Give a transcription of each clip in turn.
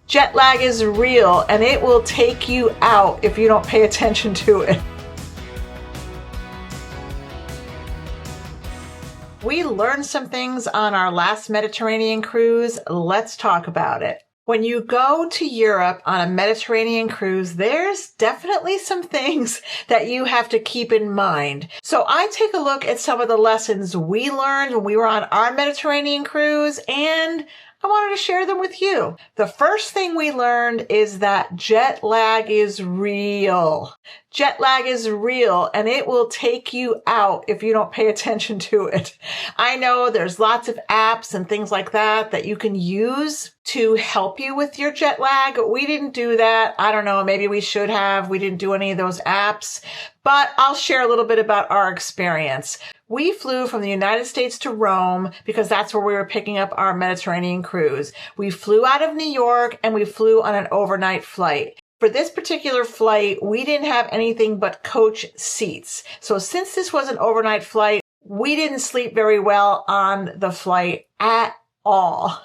Jet lag is real and it will take you out if you don't pay attention to it. We learned some things on our last Mediterranean cruise. Let's talk about it. When you go to Europe on a Mediterranean cruise, there's definitely some things that you have to keep in mind. So I take a look at some of the lessons we learned when we were on our Mediterranean cruise, and I wanted to share them with you. The first thing we learned is that jet lag is real. Jet lag is real and it will take you out if you don't pay attention to it. I know there's lots of apps and things like that you can use to help you with your jet lag. We didn't do that. I don't know, maybe we should have. We didn't do any of those apps, but I'll share a little bit about our experience. We flew from the United States to Rome because that's where we were picking up our Mediterranean cruise. We flew out of New York and we flew on an overnight flight. For this particular flight, we didn't have anything but coach seats. So since this was an overnight flight, we didn't sleep very well on the flight at all.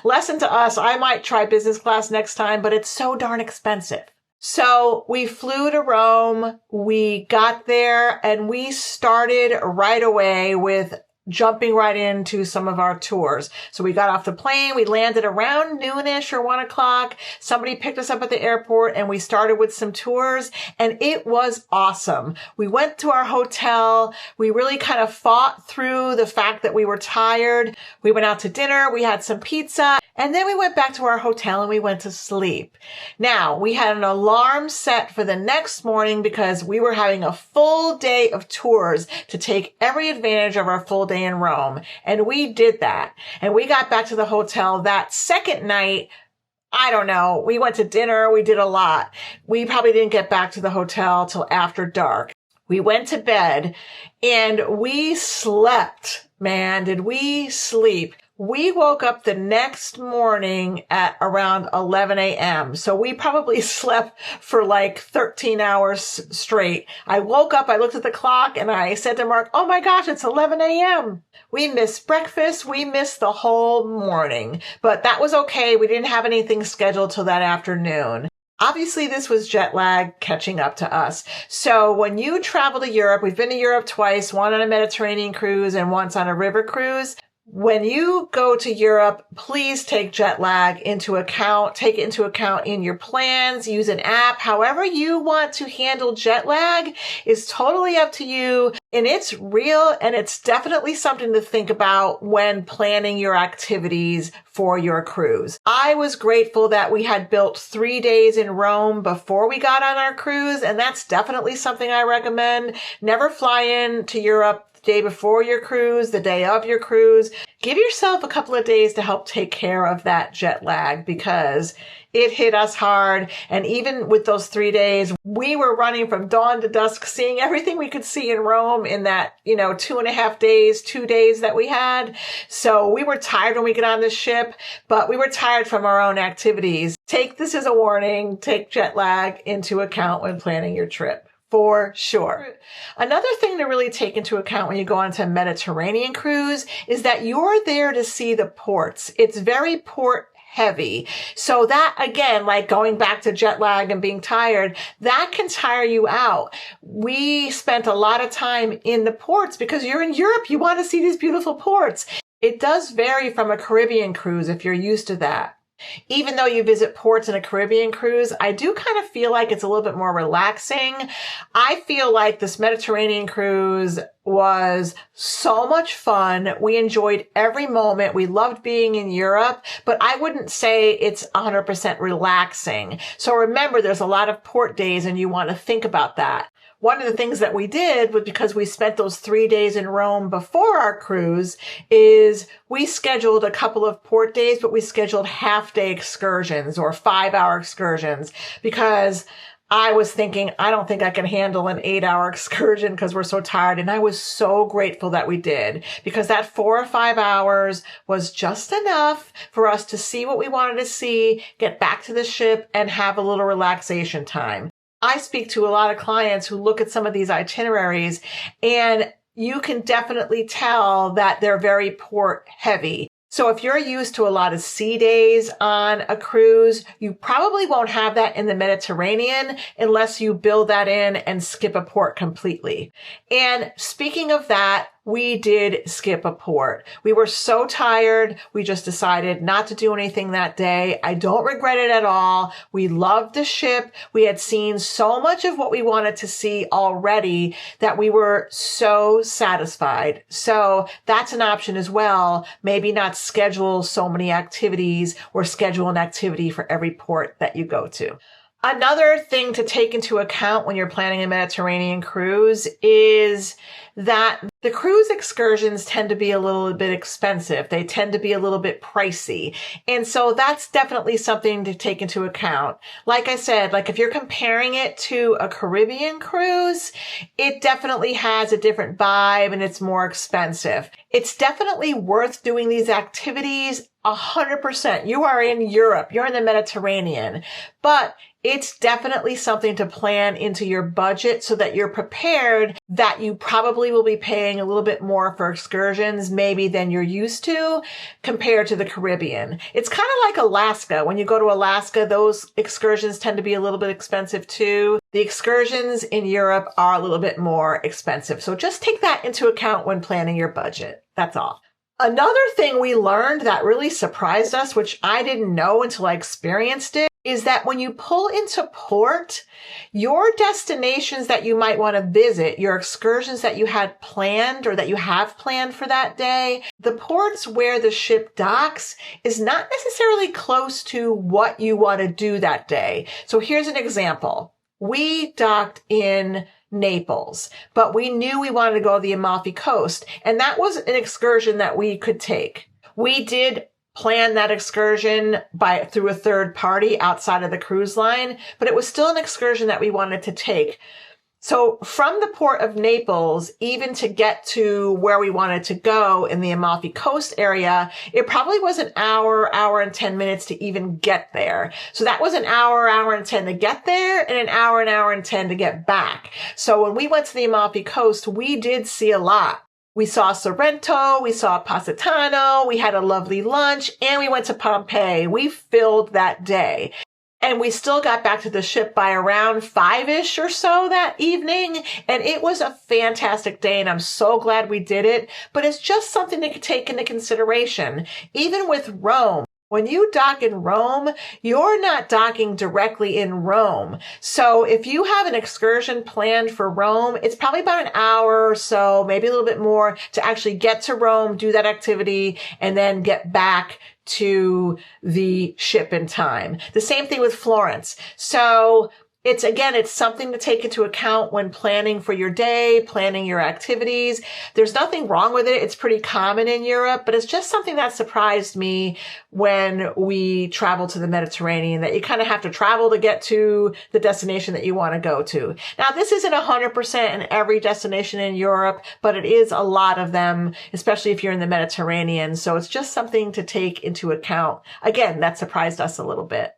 Lesson to us, I might try business class next time, but it's so darn expensive. So we flew to Rome, we got there, and we started right away with jumping right into some of our tours. So we got off the plane, we landed around noonish or 1 o'clock. Somebody picked us up at the airport and we started with some tours and it was awesome. We went to our hotel. We really kind of fought through the fact that we were tired. We went out to dinner. We had some pizza and then we went back to our hotel and we went to sleep. Now we had an alarm set for the next morning because we were having a full day of tours to take every advantage of our full day in Rome. And we did that. And we got back to the hotel that second night. I don't know. We went to dinner. We did a lot. We probably didn't get back to the hotel till after dark. We went to bed and we slept. Man, did we sleep. We woke up the next morning at around 11 a.m. So we probably slept for like 13 hours straight. I woke up, I looked at the clock and I said to Mark, oh my gosh, it's 11 a.m. We missed breakfast. We missed the whole morning, but that was okay. We didn't have anything scheduled till that afternoon. Obviously, this was jet lag catching up to us. So when you travel to Europe, we've been to Europe twice, one on a Mediterranean cruise and once on a river cruise. When you go to Europe, please take jet lag into account. Take it into account in your plans. Use an app. However you want to handle jet lag is totally up to you. And it's real and it's definitely something to think about when planning your activities for your cruise. I was grateful that we had built 3 days in Rome before we got on our cruise. And that's definitely something I recommend. Never fly in to Europe day before your cruise, the day of your cruise. Give yourself a couple of days to help take care of that jet lag because it hit us hard. And even with those 3 days, we were running from dawn to dusk, seeing everything we could see in Rome in that, 2.5 days, 2 days that we had. So we were tired when we got on the ship, but we were tired from our own activities. Take this as a warning. Take jet lag into account when planning your trip. For sure. Another thing to really take into account when you go on to a Mediterranean cruise is that you're there to see the ports. It's very port heavy. So that, again, like going back to jet lag and being tired, that can tire you out. We spent a lot of time in the ports because you're in Europe. You want to see these beautiful ports. It does vary from a Caribbean cruise if you're used to that. Even though you visit ports in a Caribbean cruise, I do kind of feel like it's a little bit more relaxing. I feel like this Mediterranean cruise was so much fun. We enjoyed every moment. We loved being in Europe, but I wouldn't say it's 100% relaxing. So remember, there's a lot of port days and you want to think about that. One of the things that we did was because we spent those 3 days in Rome before our cruise is we scheduled a couple of port days, but we scheduled half-day excursions or 5-hour excursions because I was thinking, I don't think I can handle an 8-hour excursion because we're so tired. And I was so grateful that we did because that 4 or 5 hours was just enough for us to see what we wanted to see, get back to the ship and have a little relaxation time. I speak to a lot of clients who look at some of these itineraries and you can definitely tell that they're very port heavy. So if you're used to a lot of sea days on a cruise, you probably won't have that in the Mediterranean unless you build that in and skip a port completely. And speaking of that, we did skip a port. We were so tired. We just decided not to do anything that day. I don't regret it at all. We loved the ship. We had seen so much of what we wanted to see already that we were so satisfied. So that's an option as well. Maybe not schedule so many activities or schedule an activity for every port that you go to. Another thing to take into account when you're planning a Mediterranean cruise is that the cruise excursions tend to be a little bit expensive. They tend to be a little bit pricey. And so that's definitely something to take into account. Like I said, like if you're comparing it to a Caribbean cruise, it definitely has a different vibe and it's more expensive. It's definitely worth doing these activities 100%. You are in Europe. You're in the Mediterranean. But it's definitely something to plan into your budget so that you're prepared that you probably will be paying a little bit more for excursions maybe than you're used to compared to the Caribbean. It's kind of like Alaska. When you go to Alaska, those excursions tend to be a little bit expensive too. The excursions in Europe are a little bit more expensive. So just take that into account when planning your budget. That's all. Another thing we learned that really surprised us, which I didn't know until I experienced it, is that when you pull into port, your destinations that you might want to visit, your excursions that you had planned or that you have planned for that day, the ports where the ship docks is not necessarily close to what you want to do that day. So here's an example. We docked in Naples, but we knew we wanted to go to the Amalfi Coast, and that was an excursion that we could take. We did plan that excursion through a third party outside of the cruise line, but it was still an excursion that we wanted to take. So from the port of Naples, even to get to where we wanted to go in the Amalfi Coast area, it probably was an hour, hour and 10 minutes to even get there. So that was an hour, hour and 10 to get there and an hour and 10 to get back. So when we went to the Amalfi Coast, we did see a lot. We saw Sorrento, we saw Positano, we had a lovely lunch, and we went to Pompeii. We filled that day. And we still got back to the ship by around 5-ish or so that evening. And it was a fantastic day. And I'm so glad we did it. But it's just something to take into consideration. Even with Rome, when you dock in Rome, you're not docking directly in Rome. So if you have an excursion planned for Rome, it's probably about an hour or so, maybe a little bit more to actually get to Rome, do that activity, and then get back to the ship in time. The same thing with Florence. So it's something to take into account when planning for your day, planning your activities. There's nothing wrong with it. It's pretty common in Europe, but it's just something that surprised me when we travel to the Mediterranean, that you kind of have to travel to get to the destination that you want to go to. Now, this isn't 100% in every destination in Europe, but it is a lot of them, especially if you're in the Mediterranean. So it's just something to take into account. Again, that surprised us a little bit.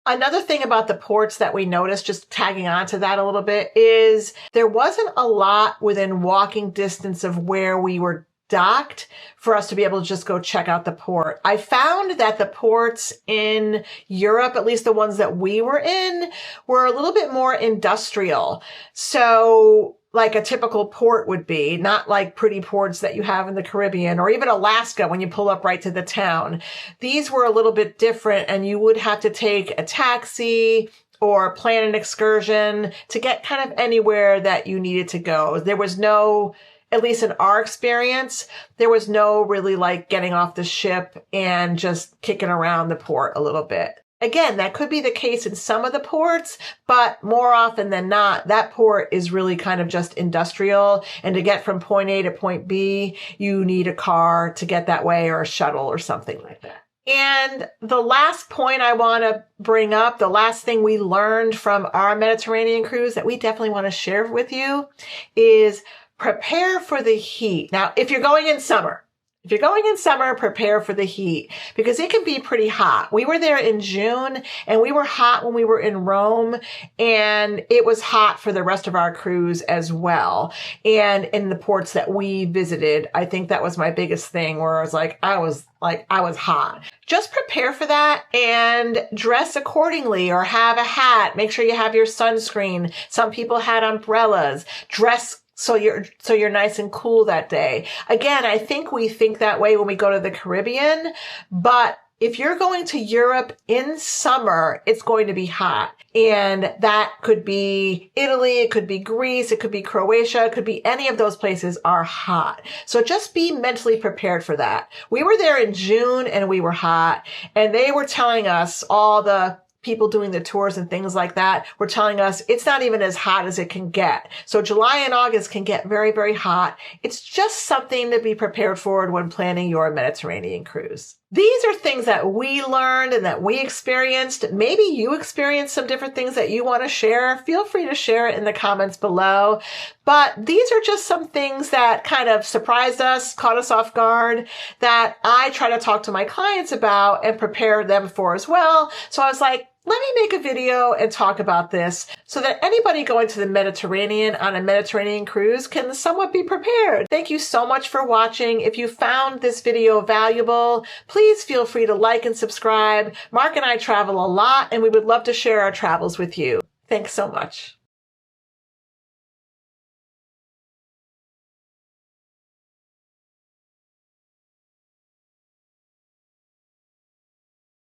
Another thing about the ports that we noticed, just tagging on to that a little bit, is there wasn't a lot within walking distance of where we were docked for us to be able to just go check out the port. I found that the ports in Europe, at least the ones that we were in, were a little bit more industrial. So like a typical port would be, not like pretty ports that you have in the Caribbean or even Alaska when you pull up right to the town. These were a little bit different, and you would have to take a taxi or plan an excursion to get kind of anywhere that you needed to go. There was no, at least in our experience, there was no really like getting off the ship and just kicking around the port a little bit. Again, that could be the case in some of the ports, but more often than not, that port is really kind of just industrial. And to get from point A to point B, you need a car to get that way or a shuttle or something like that. And the last point I want to bring up, the last thing we learned from our Mediterranean cruise that we definitely want to share with you is prepare for the heat. Now, if you're going in summer, If you're going in summer, prepare for the heat because it can be pretty hot. We were there in June and we were hot when we were in Rome, and it was hot for the rest of our cruise as well. And in the ports that we visited, I think that was my biggest thing where I was hot. Just prepare for that and dress accordingly, or have a hat. Make sure you have your sunscreen. Some people had umbrellas. Dress so you're nice and cool that day. Again, I think we think that way when we go to the Caribbean, but if you're going to Europe in summer, it's going to be hot. And that could be Italy, it could be Greece, it could be Croatia, it could be any of those places are hot. So just be mentally prepared for that. We were there in June and we were hot, and they were telling us, all the people doing the tours and things like that were telling us it's not even as hot as it can get. So July and August can get very, very hot. It's just something to be prepared for when planning your Mediterranean cruise. These are things that we learned and that we experienced. Maybe you experienced some different things that you want to share. Feel free to share it in the comments below. But these are just some things that kind of surprised us, caught us off guard, that I try to talk to my clients about and prepare them for as well. So I was like, let me make a video and talk about this so that anybody going to the Mediterranean on a Mediterranean cruise can somewhat be prepared. Thank you so much for watching. If you found this video valuable, please feel free to like and subscribe. Mark and I travel a lot, and we would love to share our travels with you. Thanks so much.